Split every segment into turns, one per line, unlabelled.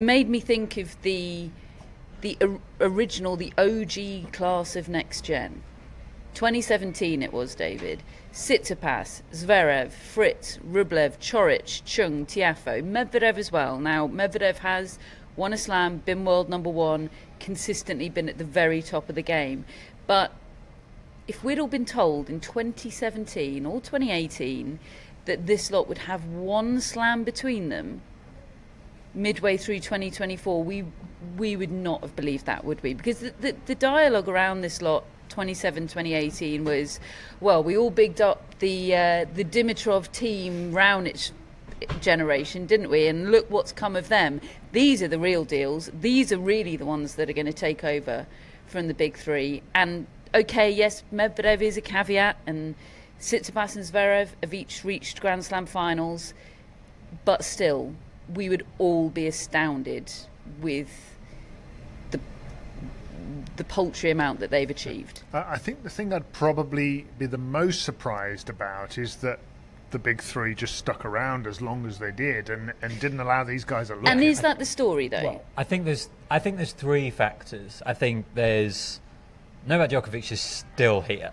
Made me think of original, the OG class of next gen. 2017 it was, David. Tsitsipas, Zverev, Fritz, Rublev, Coric, Chung, Tiafoe, Medvedev as well. Now, Medvedev has won a slam, been world number one, consistently been at the very top of the game. But if we'd all been told in 2017 or 2018 that this lot would have one slam between them midway through 2024, we would not have believed that, would we? Because the dialogue around this lot 2018 was, well, we all bigged up the Dimitrov team Raonic generation, didn't we? And look what's come of them. These are the real deals. These are really the ones that are going to take over from the big three. And okay, yes, Medvedev is a caveat, and Tsitsipas and Zverev have each reached Grand Slam finals, but still, we would all be astounded with the paltry amount that they've achieved.
I think the thing I'd probably be the most surprised about is that the big three just stuck around as long as they did and didn't allow these guys a look.
And is that the story, though?
Well, I think there's three factors. I think there's Novak Djokovic is still here,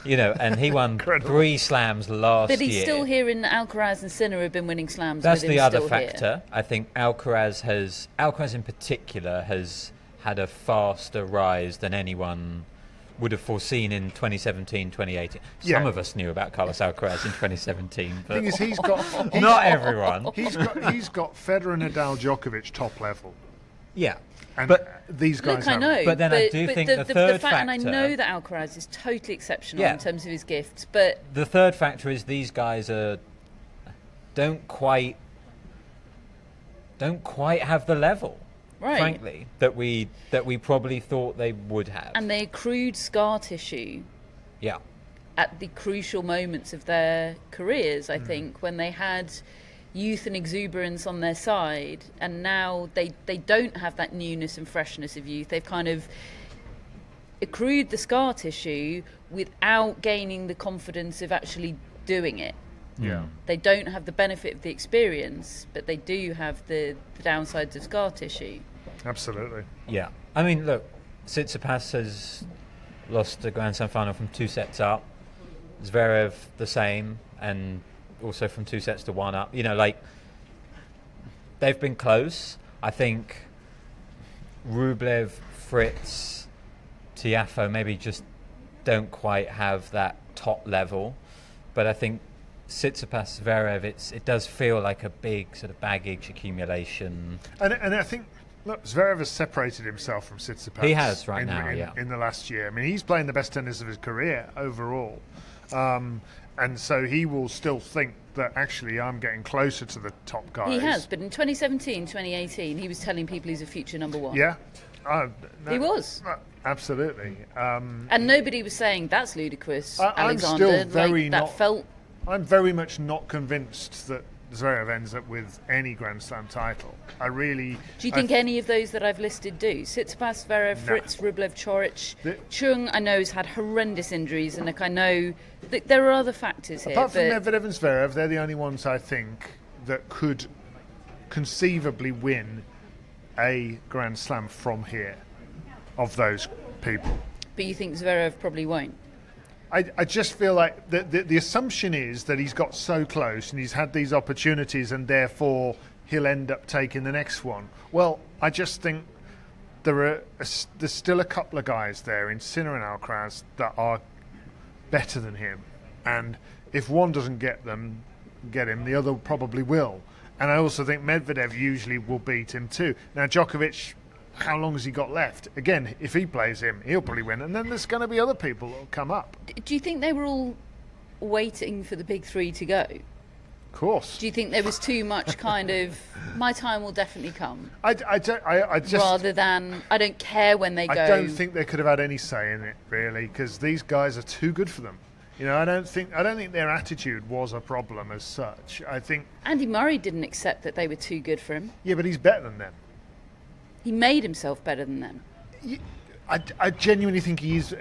and he won 3 slams last year.
But he's still here, in Alcaraz and Sinner have been winning slams.
That's
with him
the other
still
factor.
Here.
I think Alcaraz in particular has had a faster rise than anyone would have foreseen in 2017, 2018.
Yeah.
Some of us knew about Carlos Alcaraz in 2017, but
The thing is, he's got
not everyone.
He's got Federer, Nadal, Djokovic top level.
Yeah.
And
but
these guys
Look, I know,
But then I do think the third factor,
and I know that Alcaraz is totally exceptional
Yeah.
in terms of his gifts, but
the third factor is these guys don't quite have the level,
right,
frankly, that we probably thought they would have.
and they accrued scar tissue
Yeah.
at the crucial moments of their careers, I think, when they had youth and exuberance on their side, and now they don't have that newness and freshness of youth. They've kind of accrued the scar tissue without gaining the confidence of actually doing it.
Yeah.
They don't have the benefit of the experience, but they do have the downsides of scar tissue.
Absolutely.
Yeah. I mean, look, Tsitsipas has lost the Grand Slam final from 2 sets up. Zverev the same, and also from 2 sets to 1 up. They've been close. I think Rublev, Fritz, Tiafoe maybe just don't quite have that top level. But I think Tsitsipas, Zverev, it does feel like a big sort of baggage accumulation.
And I think, look, Zverev has separated himself from Tsitsipas.
He has
in the last year. I mean, he's playing the best tennis of his career overall. And so he will still think that actually I'm getting closer to the top guys.
He has, but in 2017, 2018, he was telling people he's a future number one.
Yeah.
He was.
Absolutely.
And nobody was saying, that's ludicrous,
I'm
Alexander.
still very I'm very much not convinced that Zverev ends up with any Grand Slam title. Do
you think any of those that I've listed do? Tsitsipas, Zverev, Fritz, Rublev, Coric. Chung, I know, has had horrendous injuries, and I know that there are other factors here.
Apart from Medvedev and Zverev, they're the only ones I think that could conceivably win a Grand Slam from here, of those people.
But you think Zverev probably won't?
I just feel like the assumption is that he's got so close and he's had these opportunities and therefore he'll end up taking the next one. Well, I just think there's still a couple of guys there in Sinner and Alcaraz that are better than him. And if one doesn't get him, the other probably will. And I also think Medvedev usually will beat him too. Now, Djokovic, how long has he got left? Again, if he plays him, he'll probably win. And then there's going to be other people that will come up.
Do you think they were all waiting for the big three to go?
Of course.
Do you think there was too much kind of, my time will definitely come?
I just
rather than, I don't care when they go.
I don't think they could have had any say in it, really, because these guys are too good for them. I don't think their attitude was a problem as such. I think
Andy Murray didn't accept that they were too good for him.
Yeah, but he's better than them.
He made himself better than them.
I genuinely think he's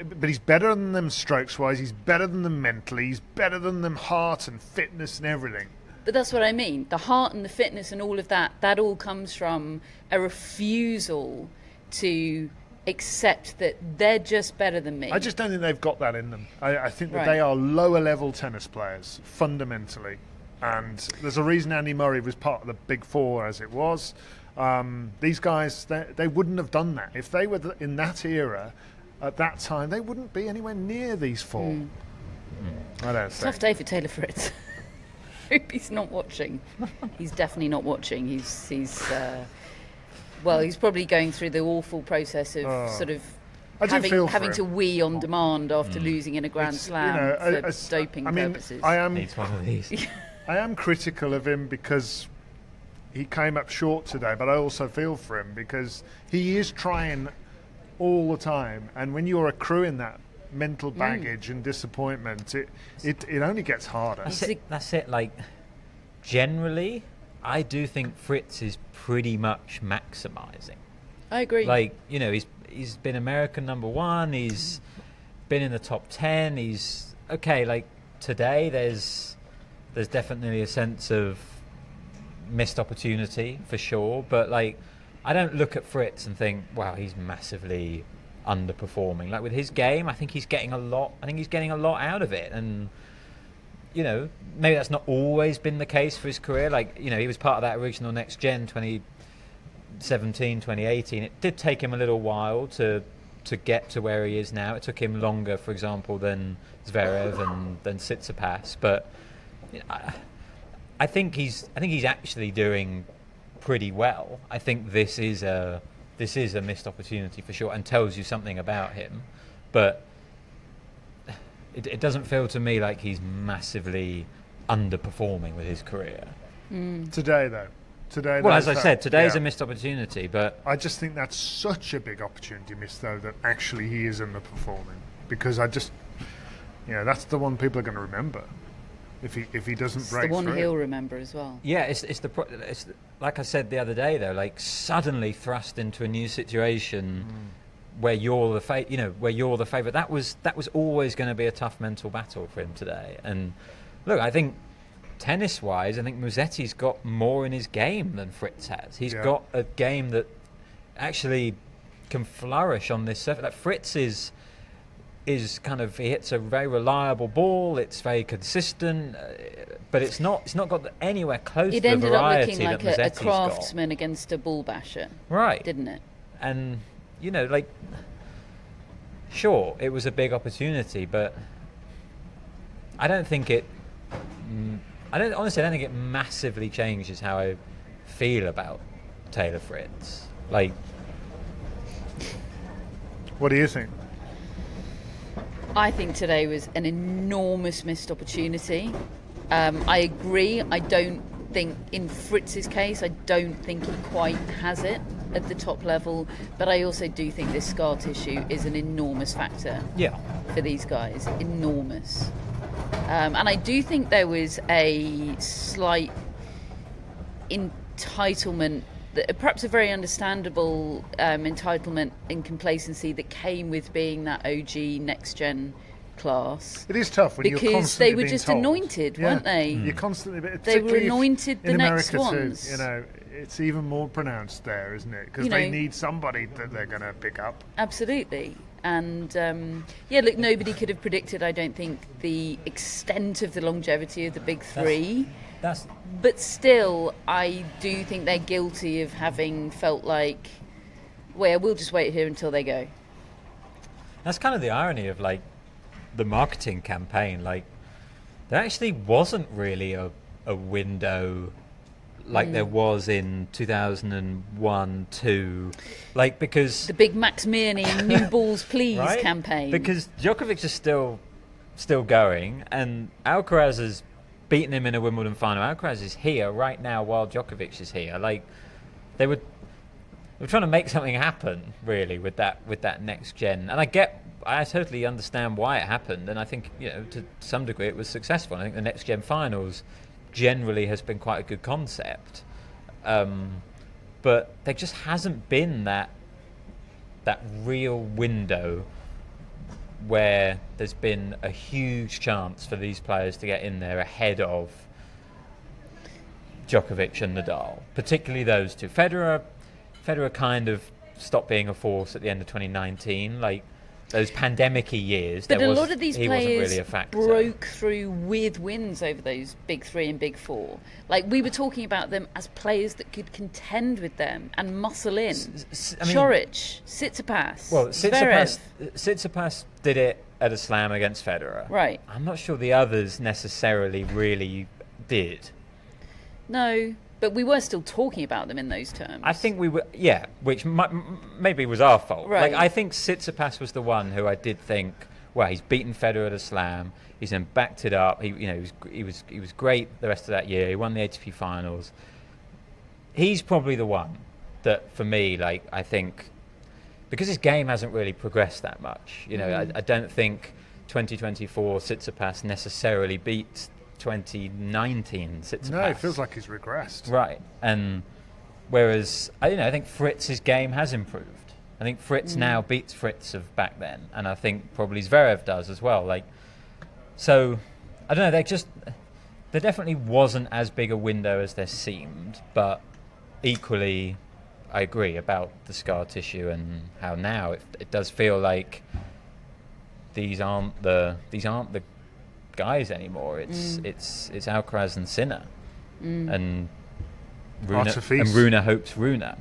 better than them strokes-wise. He's better than them mentally. He's better than them heart and fitness and everything.
But that's what I mean. The heart and the fitness and all of that, that all comes from a refusal to accept that they're just better than me.
I just don't think they've got that in them. I think that
Right.
they are lower level tennis players, fundamentally. And there's a reason Andy Murray was part of the Big Four as it was. These guys, they wouldn't have done that. If they were in that era, at that time, they wouldn't be anywhere near these four. I don't think.
Tough day for Taylor Fritz. Hope he's not watching. He's definitely not watching. He's probably going through the awful process of sort of
I do feel for
having
him.
to wee on demand after losing in a Grand Slam for doping purposes.
Needs one of these.
I am critical of him because he came up short today, but I also feel for him because he is trying all the time, and when you're accruing that mental baggage and disappointment, it only gets harder.
That's it. Like, generally, I do think Fritz is pretty much maximising.
I agree.
Like, you know, he's been American #1. He's been in the top 10. He's okay. Like today, there's definitely a sense of missed opportunity for sure. But like, I don't look at Fritz and think, wow, he's massively underperforming. Like with his game, I think he's getting a lot. I think he's getting a lot out of it, and you know, maybe that's not always been the case for his career. Like, you know, he was part of that original Next Gen 2017, 2018. It did take him a little while to get to where he is now. It took him longer, for example, than Zverev and than Tsitsipas. But you know, I think he's actually doing pretty well. I think this is a missed opportunity for sure, and tells you something about him. But it doesn't feel to me like he's massively underperforming with his career.
Today, though.
Well, as I said, today's a missed opportunity, but
I just think that's such a big opportunity missed, though, that actually he is underperforming. Because I just, that's the one people are going to remember if he doesn't break
the one
through.
he'll remember as well.
yeah, it's like I said the other day though, like suddenly thrust into a new situation where you're the favorite. That was always going to be a tough mental battle for him today. And look, I think tennis-wise, I think Musetti's got more in his game than Fritz has. He's got a game that actually can flourish on this surface. Like Fritz is kind of, he hits a very reliable ball. It's very consistent, but it's not got anywhere close to the variety that Musetti's got.
It ended up looking like a craftsman against a ball basher,
right? Didn't
it?
And like, sure, it was a big opportunity, but I don't think it. I don't think it massively changes how I feel about Taylor Fritz. Like,
what do you think?
I think today was an enormous missed opportunity. I agree. I don't think, in Fritz's case, I don't think he quite has it at the top level. But I also do think this scar tissue is an enormous factor for these guys. Enormous. And I do think there was a slight entitlement, perhaps a very understandable entitlement and complacency that came with being that OG next-gen class.
It is tough when you're constantly
because they were just
told.
anointed, weren't they?
You're constantly.
They were anointed the
in
next
America
ones.
Too, it's even more pronounced there, isn't it? Because they need somebody that they're going to pick up.
Absolutely. And look, nobody could have predicted, I don't think, the extent of the longevity of the big three. But still, I do think they're guilty of having felt like, well, we'll just wait here until they go.
That's kind of the irony of like the marketing campaign. Like, there actually wasn't really a window like there was in 2001-2, like, because
the big Max Mirny new balls please
right?
campaign, because
Djokovic is still going, and Alcaraz has beaten him in a Wimbledon final. Alcaraz is here right now while Djokovic is here. Like, they were trying to make something happen really with that next gen, and I totally understand why it happened, and I think to some degree it was successful. I think the next gen finals generally has been quite a good concept, but there just hasn't been that real window where there's been a huge chance for these players to get in there ahead of Djokovic and Nadal, particularly those two. Federer kind of stopped being a force at the end of 2019. Like those pandemic-y years,
but a lot of these
he wasn't
players
really a factor.
Broke through with wins over those big three and big four. Like we were talking about them as players that could contend with them and muscle in. Coric, Tsitsipas,
well,
Zverev.
Tsitsipas did it at a slam against Federer.
Right.
I'm not sure the others necessarily really did.
No, but we were still talking about them in those terms.
I think we were, yeah, which maybe was our fault.
Right.
Like I think Tsitsipas was the one who I did think, well, he's beaten Federer at a slam. He's then backed it up. He was great the rest of that year. He won the ATP finals. He's probably the one that, for me, like I think, because his game hasn't really progressed that much. I don't think 2024 Tsitsipas necessarily beats 2019 Tsitsipas.
No, it feels like he's regressed.
Right, and whereas I think Fritz's game has improved. I think Fritz now beats Fritz of back then, and I think probably Zverev does as well. Like, so I don't know. There definitely wasn't as big a window as there seemed, but equally, I agree about the scar tissue and how now it does feel like these aren't the guys anymore. It's Alcaraz and Sinner, and Rune hopes Rune.